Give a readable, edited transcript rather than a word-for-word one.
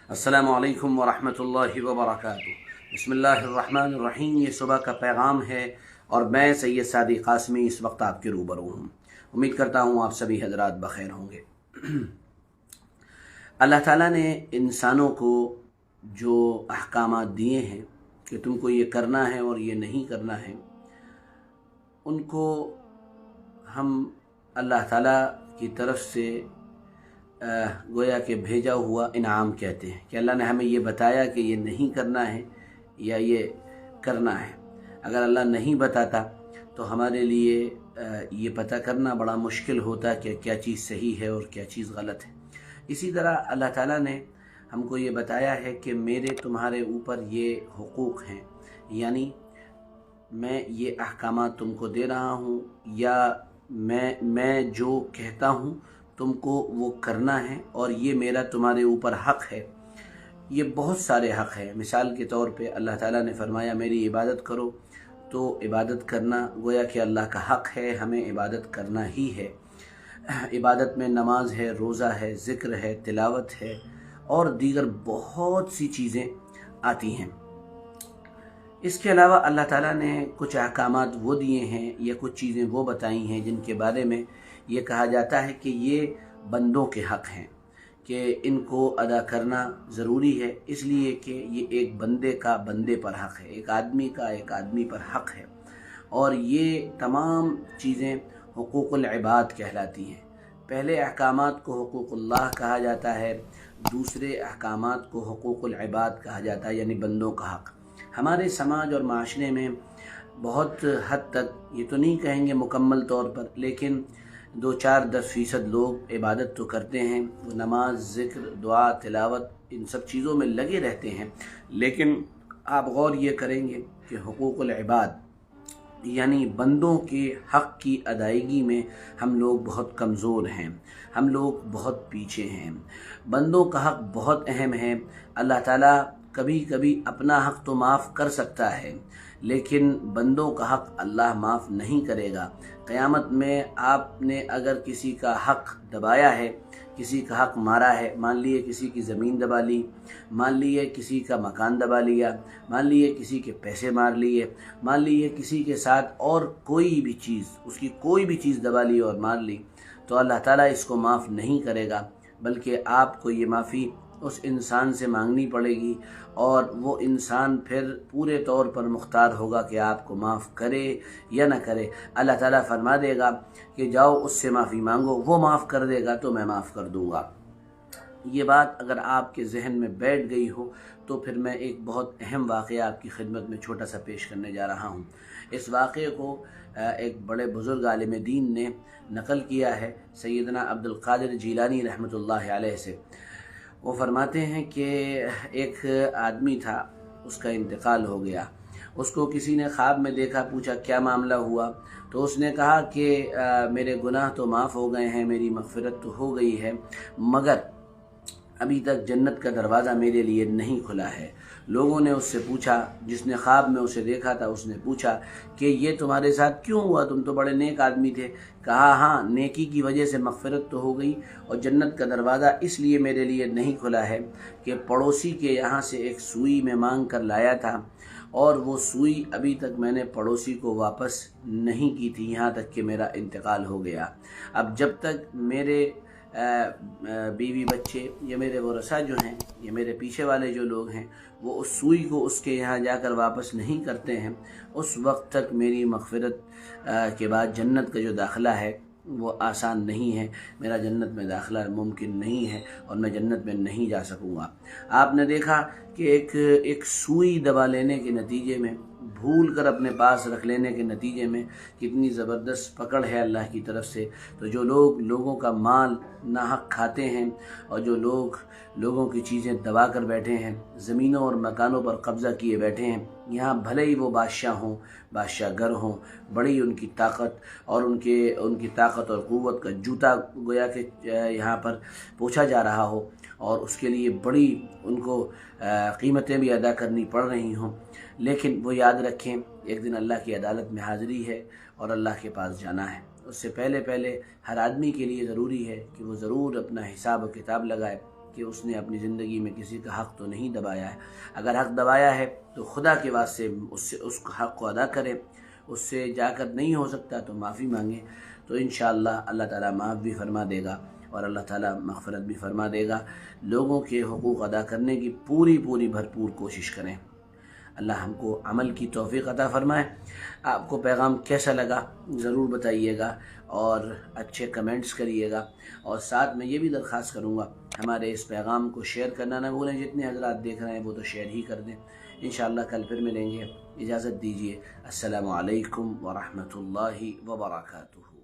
अस्सलामु अलैकुम वरहमतुल्लाहि वबरकातुहू। बिस्मिल्लाहिर्रहमानिर्रहीम। ये सुबह का पैगाम है और मैं सैयद सादिक कासमी इस वक्त आपके रूबरू हूँ। उम्मीद करता हूँ आप सभी हजरात बखैर होंगे। अल्लाह ताला ने इंसानों को जो अहकामात दिए हैं कि तुमको ये करना है और ये नहीं करना है, उनको हम अल्लाह ताला की तरफ से गोया के भेजा हुआ इनाम कहते हैं कि अल्लाह ने हमें ये बताया कि ये नहीं करना है या ये करना है। अगर अल्लाह नहीं बताता तो हमारे लिए ये पता करना बड़ा मुश्किल होता कि क्या चीज़ सही है और क्या चीज़ गलत है। इसी तरह अल्लाह ताला ने हमको ये बताया है कि मेरे तुम्हारे ऊपर ये हुकूक हैं, यानी मैं ये अहकामात तुमको दे रहा हूँ या मैं जो कहता हूँ तुमको वो करना है और ये मेरा तुम्हारे ऊपर हक़ है। ये बहुत सारे हक़ हैं। मिसाल के तौर पे अल्लाह ताला ने फरमाया मेरी इबादत करो, तो इबादत करना गोया कि अल्लाह का हक़ है, हमें इबादत करना ही है। इबादत में नमाज है, रोज़ा है, ज़िक्र है, तिलावत है और दीगर बहुत सी चीज़ें आती हैं। इसके अलावा अल्लाह ताला ने कुछ अहकामात वो दिए हैं या कुछ चीज़ें वो बताई हैं जिनके बारे में ये कहा जाता है कि ये बंदों के हक़ हैं, कि इनको अदा करना ज़रूरी है, इसलिए कि ये एक बंदे का बंदे पर हक़ है, एक आदमी का एक आदमी पर हक़ है। और ये तमाम चीज़ें हुकूकुल इबाद कहलाती हैं। पहले अहकामात को हुकूकुल्लाह कहा जाता है, दूसरे अहकामात को हुकूकुल इबाद कहा जाता है, यानी बंदों का हक़। हमारे समाज और माशरे में बहुत हद तक, ये तो नहीं कहेंगे मुकम्मल तौर पर, लेकिन 2-4-10% लोग इबादत तो करते हैं, वो नमाज, ज़िक्र, दुआ, तिलावत, इन सब चीज़ों में लगे रहते हैं। लेकिन आप गौर ये करेंगे कि हुकूकुल इबाद यानी बंदों के हक़ की अदायगी में हम लोग बहुत कमज़ोर हैं, हम लोग बहुत पीछे हैं। बंदों का हक़ बहुत अहम है। अल्लाह ताला कभी कभी अपना हक़ तो माफ़ कर सकता है, लेकिन बंदों का हक़ अल्लाह माफ़ नहीं करेगा। क़यामत में आपने अगर किसी का हक़ दबाया है, किसी का हक़ मारा है, मान लिए किसी की ज़मीन दबा ली, मान लिए किसी का मकान दबा लिया, मान लिए किसी के पैसे मार लिए, मान लिए किसी के साथ और कोई भी चीज़, उसकी कोई भी चीज़ दबा ली और मार ली, तो अल्लाह ताला इसको माफ़ नहीं करेगा, बल्कि आपको ये माफ़ी उस इंसान से मांगनी पड़ेगी और वो इंसान फिर पूरे तौर पर मुख्तार होगा कि आपको माफ़ करे या ना करे। अल्लाह ताला फरमा देगा कि जाओ उससे माफ़ी मांगो, वो माफ़ कर देगा तो मैं माफ़ कर दूँगा। ये बात अगर आपके जहन में बैठ गई हो तो फिर मैं एक बहुत अहम वाक़या आपकी खिदमत में छोटा सा पेश करने जा रहा हूँ। इस वाक़े को एक बड़े बुज़ुर्ग आलिम दीन ने नक़ल किया है सैयदना अब्दुल क़ादिर जीलानी रहमतुल्लाह अलैह से। वो फरमाते हैं कि एक आदमी था, उसका इंतकाल हो गया। उसको किसी ने ख्वाब में देखा, पूछा क्या मामला हुआ, तो उसने कहा कि मेरे गुनाह तो माफ़ हो गए हैं, मेरी मग़फ़िरत तो हो गई है, मगर अभी तक जन्नत का दरवाज़ा मेरे लिए नहीं खुला है। लोगों ने उससे पूछा, जिसने ख्वाब में उसे देखा था उसने पूछा कि ये तुम्हारे साथ क्यों हुआ, तुम तो बड़े नेक आदमी थे। कहा हाँ, नेकी की वजह से मग़फ़िरत तो हो गई और जन्नत का दरवाज़ा इसलिए मेरे लिए नहीं खुला है कि पड़ोसी के यहाँ से एक सुई में मांग कर लाया था और वो सुई अभी तक मैंने पड़ोसी को वापस नहीं की थी, यहाँ तक कि मेरा इंतकाल हो गया। अब जब तक मेरे बीवी बच्चे या मेरे वरसा जो हैं, ये मेरे पीछे वाले जो लोग हैं, वो उस सुई को उसके यहाँ जाकर वापस नहीं करते हैं, उस वक्त तक मेरी मग़फ़िरत के बाद जन्नत का जो दाखिला है वो आसान नहीं है, मेरा जन्नत में दाखिला मुमकिन नहीं है और मैं जन्नत में नहीं जा सकूँगा। आपने देखा कि एक सुई दबा लेने के नतीजे में, भूल कर अपने पास रख लेने के नतीजे में कितनी ज़बरदस्त पकड़ है अल्लाह की तरफ से। तो जो लोग लोगों का माल नाहक खाते हैं और जो लोग लोगों की चीज़ें दबा कर बैठे हैं, ज़मीनों और मकानों पर कब्ज़ा किए बैठे हैं, यहाँ भले ही वो बादशाह हों, बादशाह गर हों, बड़ी उनकी ताकत और उनकी ताकत और क़ुव्वत का जूता गोया के यहाँ पर पूछा जा रहा हो और उसके लिए बड़ी उनको कीमतें भी अदा करनी पड़ रही हों, लेकिन वो याद रखें एक दिन अल्लाह की अदालत में हाज़िरी है और अल्लाह के पास जाना है। उससे पहले हर आदमी के लिए ज़रूरी है कि वो ज़रूर अपना हिसाब व किताब लगाए کہ اس نے اپنی زندگی میں کسی کا حق تو نہیں دبایا ہے. اگر حق دبایا ہے تو خدا کے واسطے اس حق کو ادا کرے. اس سے جا کر نہیں ہو سکتا تو معافی مانگے، تو انشاءاللہ اللہ تعالیٰ معاف بھی فرما دے گا اور اللہ تعالیٰ مغفرت بھی فرما دے گا. لوگوں کے حقوق ادا کرنے کی پوری بھرپور کوشش کریں. اللہ ہم کو عمل کی توفیق عطا فرمائے. آپ کو پیغام کیسا لگا ضرور بتائیے گا اور اچھے کمنٹس کریے گا، اور ساتھ میں یہ بھی درخواست کروں گا ہمارے اس پیغام کو شیئر کرنا نہ بھولیں. جتنے حضرات دیکھ رہے ہیں وہ تو شیئر ہی کر دیں. انشاءاللہ کل پھر ملیں گے. اجازت دیجیے. السلام علیکم ورحمۃ اللہ وبرکاتہ.